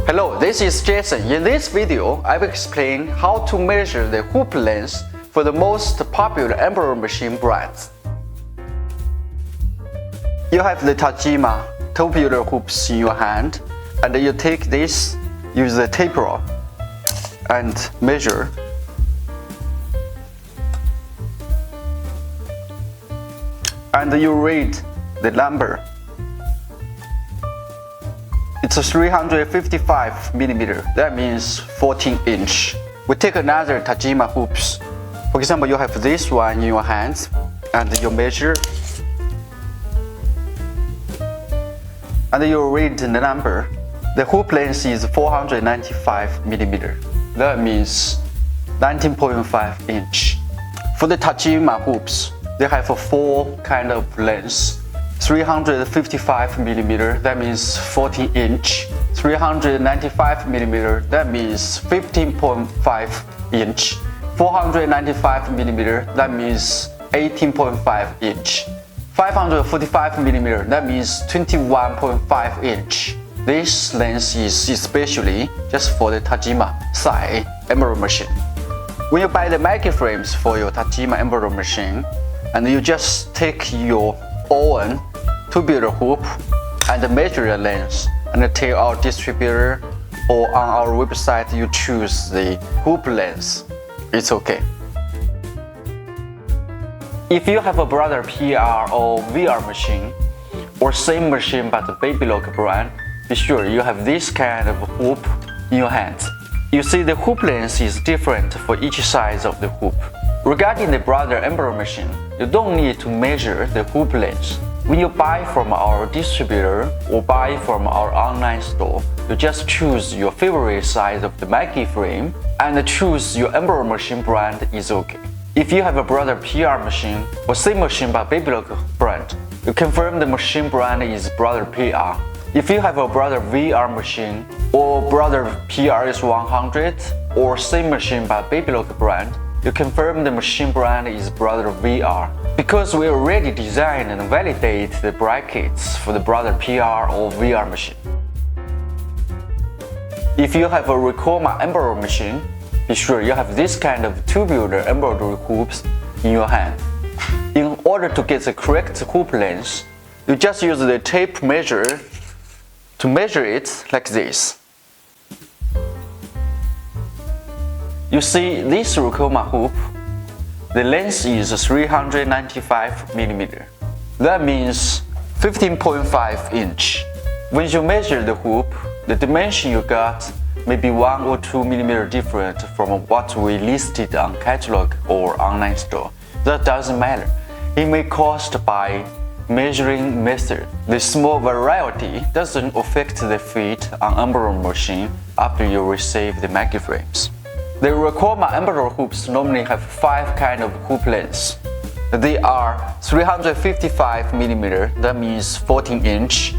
Hello, this is Jason. In this video, I will explain how to measure the hoop length for the most popular embroidery machine brands. You have the Tajima tubular hoops in your hand, and you take this, use the taper and measure. And you read the number. It's a 355 millimeter. That means 14 inch. We take another Tajima hoops. For example, you have this one in your hands, and you measure, and you read the number. The hoop length is 495 millimeter. That means 19.5 inch. For the Tajima hoops, they have four kind of lengths. 355 millimeter, that means 14 inch. 395 millimeter, that means 15.5 inch. 495 millimeter, that means 18.5 inch. 545 millimeter, that means 21.5 inch. This length is especially just for the Tajima side embroidery machine. When you buy the MaggieFrames for your Tajima embroidery machine, and you just take your own tubular hoop and measure the length, and tell our distributor or on our website you choose the hoop length. It's okay. If you have a Brother PR or VR machine, or same machine but the Babylock brand, be sure you have this kind of hoop in your hands. You see, the hoop length is different for each size of the hoop. Regarding the Brother embroidery machine, you don't need to measure the hoop length. When you buy from our distributor or buy from our online store, you just choose your favorite size of the MaggieFrame and choose your embroidery machine brand is okay. If you have a Brother PR machine or same machine but Babylock brand, you confirm the machine brand is Brother PR. If you have a Brother VR machine or Brother PRS 100 or same machine but Babylock brand, you confirm the machine brand is Brother VR. Because we already designed and validate the brackets for the Brother PR or VR machine. If you have a Ricoma embroidery machine, be sure you have this kind of tubular embroidery hoops in your hand. In order to get the correct hoop length, you just use the tape measure to measure it like this. You see this Ricoma hoop, the length is 395 millimeter. That means 15.5 inch. When you measure the hoop, the dimension you got may be 1 or 2 millimeter different from what we listed on catalog or online store. That doesn't matter. It may cost by measuring method. The small variety doesn't affect the fit on embroidery machine after you receive the MaggieFrames. The Ricoma embroidery hoops normally have 5 kind of hoop lengths. They are 355 millimeter, that means 14 inch.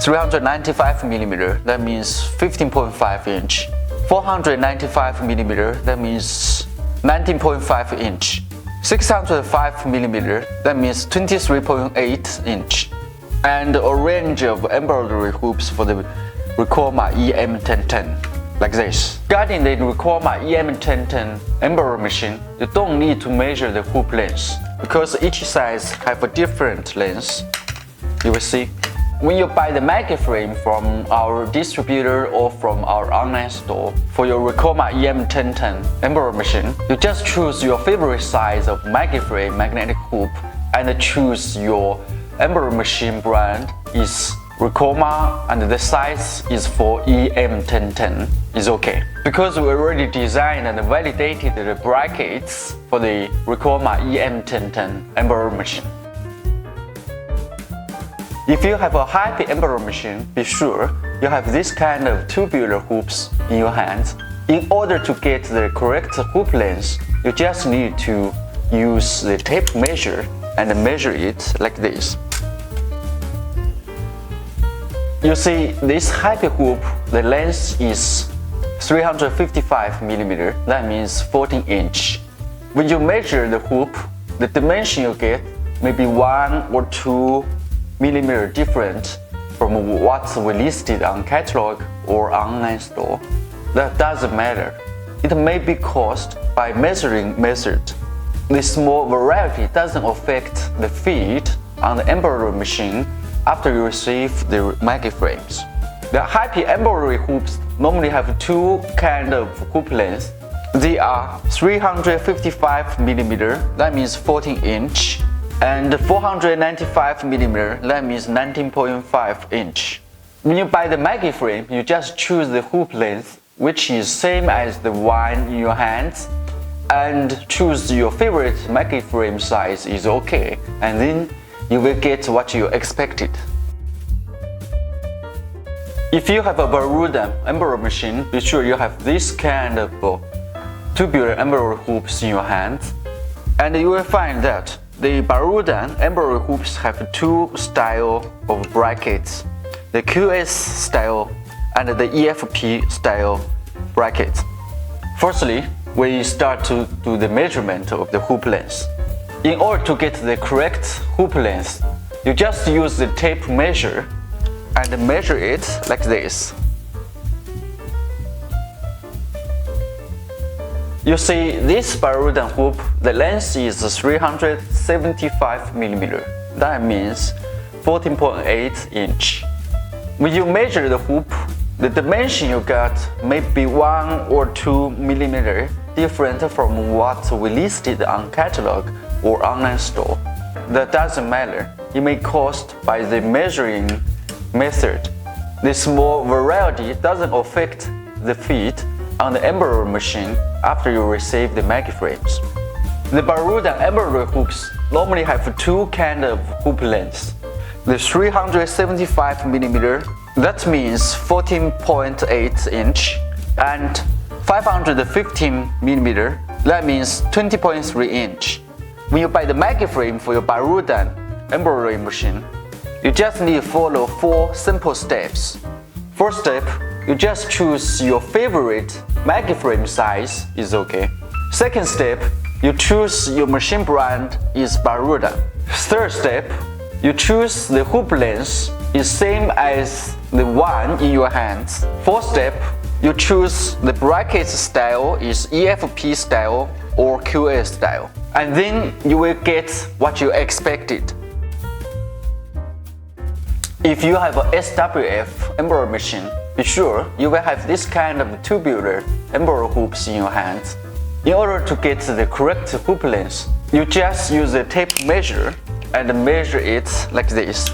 395 millimeter, that means 15.5 inch. 495 millimeter, that means 19.5 inch. 605 millimeter, that means 23.8 inch. And a range of embroidery hoops for the Ricoma EM1010, like this. Regarding the Ricoma EM1010 embroidery machine, you don't need to measure the hoop length because each size have a different length. You will see. When you buy the MaggieFrame from our distributor or from our online store for your Ricoma EM1010 embroidery machine, you just choose your favorite size of MaggieFrame magnetic hoop and choose your embroidery machine brand is Ricoma and the size is for EM1010 is okay. Because we already designed and validated the brackets for the Ricoma EM1010 embroidery machine. If you have a high-speed embroidery machine, be sure you have this kind of tubular hoops in your hands. In order to get the correct hoop length, you just need to use the tape measure and measure it like this. You see, this high-speed hoop, the length is 355 millimeter, that means 14 inch. When you measure the hoop, the dimension you get may be 1 or 2 millimeter different from what we listed on catalog or online store. That doesn't matter. It may be caused by measuring method. This small variety doesn't affect the fit on the embroidery machine after you receive the MaggieFrames. The high-P embroidery hoops normally have two kinds of hoop lengths. They are 355mm, that means 14 inch, and 495mm, that means 19.5 inch. When you buy the MaggieFrame, you just choose the hoop length, which is same as the one in your hands, and choose your favorite MaggieFrame size is okay, and then you will get what you expected. If you have a Barudan embroidery machine, be sure you have this kind of tubular embroidery hoops in your hands, and you will find that the Barudan embroidery hoops have two styles of brackets, the QS style and the EFP style brackets. Firstly, we start to do the measurement of the hoop length. In order to get the correct hoop length, you just use the tape measure and measure it like this. You see, this Barudan hoop, the length is 375mm. That means 14.8 inch. When you measure the hoop, the dimension you got may be 1 or 2mm different from what we listed on catalog or online store. That doesn't matter. It may be caused by the measuring method. This small variety doesn't affect the fit on the embroidery machine after you receive the MaggieFrames. The Barudan embroidery hoops normally have two kinds of hoop lengths. The 375mm, that means 14.8 inch, and 515mm, that means 20.3 inch. When you buy the MaggieFrame for your Barudan embroidery machine, you just need to follow 4 simple steps. First step, you just choose your favorite MaggieFrame size is okay. Second step, you choose your machine brand is Barudan. Third step, you choose the hoop length is same as the one in your hands. Fourth step, you choose the bracket style is EFP style or QS style. And then you will get what you expected. If you have a SWF embroidery machine, be sure you will have this kind of tubular embroidery hoops in your hands. In order to get the correct hoop length, you just use a tape measure and measure it like this.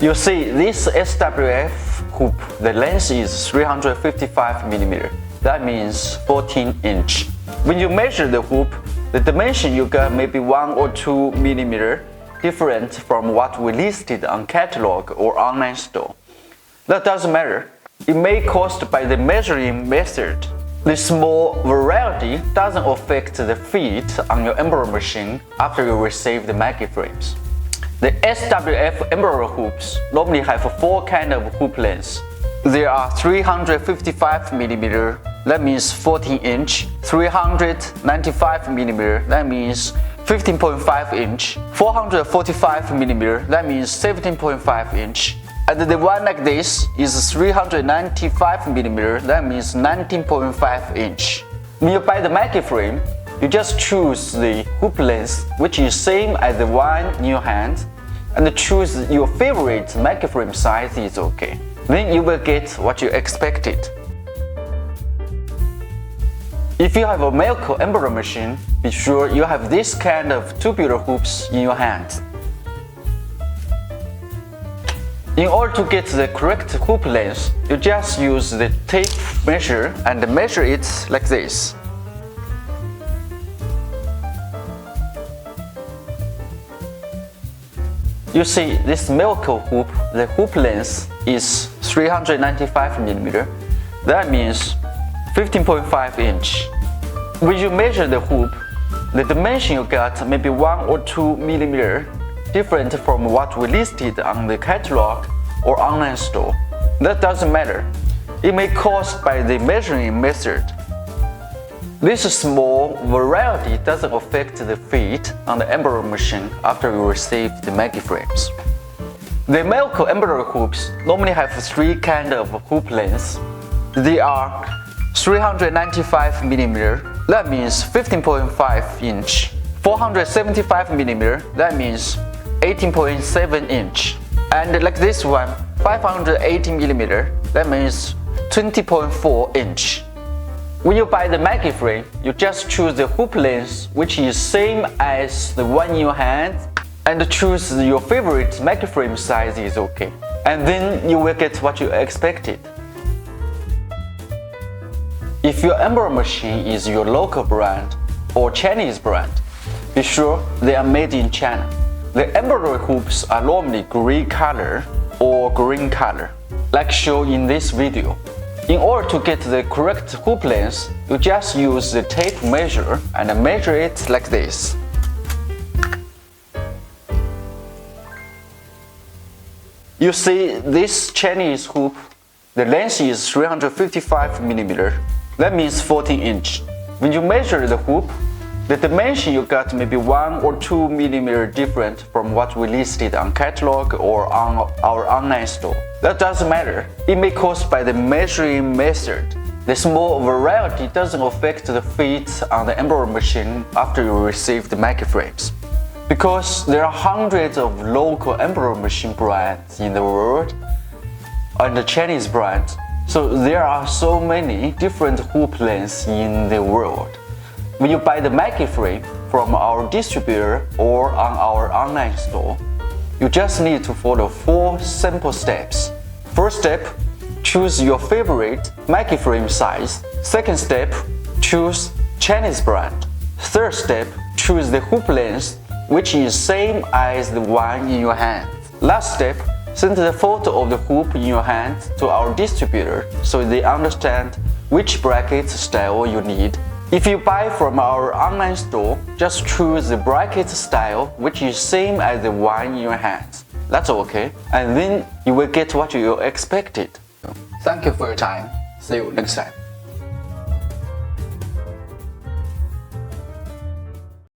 You see, this SWF hoop, the length is 355mm. That means 14 inch. When you measure the hoop, the dimension you got may be 1 or 2mm different from what we listed on catalog or online store. That doesn't matter. It may be caused by the measuring method. This small variety doesn't affect the fit on your embroidery machine after you receive the MaggieFrames. The SWF embroidery hoops normally have 4 kinds of hoop lengths. There are 355mm, that means 14 inch, 395mm, that means 15.5 inch, 445mm, that means 17.5 inch, and the one like this is 395mm, that means 19.5 inch. When you buy the MaggieFrame, you just choose the hoop length which is same as the one in your hand, and choose your favorite MaggieFrame size is okay. Then you will get what you expected. If you have a Melco embroidery machine, be sure you have this kind of tubular hoops in your hand. In order to get the correct hoop length, you just use the tape measure and measure it like this. You see, this Melco hoop, the hoop length is 395mm. That means 15.5 inch. When you measure the hoop, the dimension you got may be 1 or 2mm different from what we listed on the catalog or online store. That doesn't matter. It may be caused by the measuring method. This small variety doesn't affect the fit on the embroidery machine after you receive the MaggieFrames. The Melco embroidery hoops normally have three kinds of hoop lengths. They are 395mm, that means 15.5 inch, 475mm, that means 18.7 inch, and like this one, 580mm, that means 20.4 inch. When you buy the MaggieFrame, you just choose the hoop length which is same as the one in your hand, and choose your favorite MaggieFrame size is okay. And then you will get what you expected. If your embroidery machine is your local brand or Chinese brand, be sure they are made in China. The embroidery hoops are normally gray color or green color, like shown in this video. In order to get the correct hoop length, you just use the tape measure and measure it like this. You see this Chinese hoop, the length is 355mm, that means 14 inch. When you measure the hoop, the dimension you got may be 1 or 2mm different from what we listed on catalog or on our online store. That doesn't matter. It may cause by the measuring method. The small variety doesn't affect the fit on the embroidery machine after you receive the MaggieFrames. Because there are hundreds of local embroidery machine brands in the world and the Chinese brands, so there are so many different hoop lengths in the world. When you buy the MaggieFrame from our distributor or on our online store, you just need to follow 4 simple steps. First step, choose your favorite MaggieFrame size. Second step, choose Chinese brand. Third step, choose the hoop length which is same as the one in your hand. Last step, send the photo of the hoop in your hand to our distributor so they understand which bracket style you need. If you buy from our online store, just choose the bracket style which is same as the one in your hands. That's okay, and then you will get what you expected. Thank you for your time. See you next time.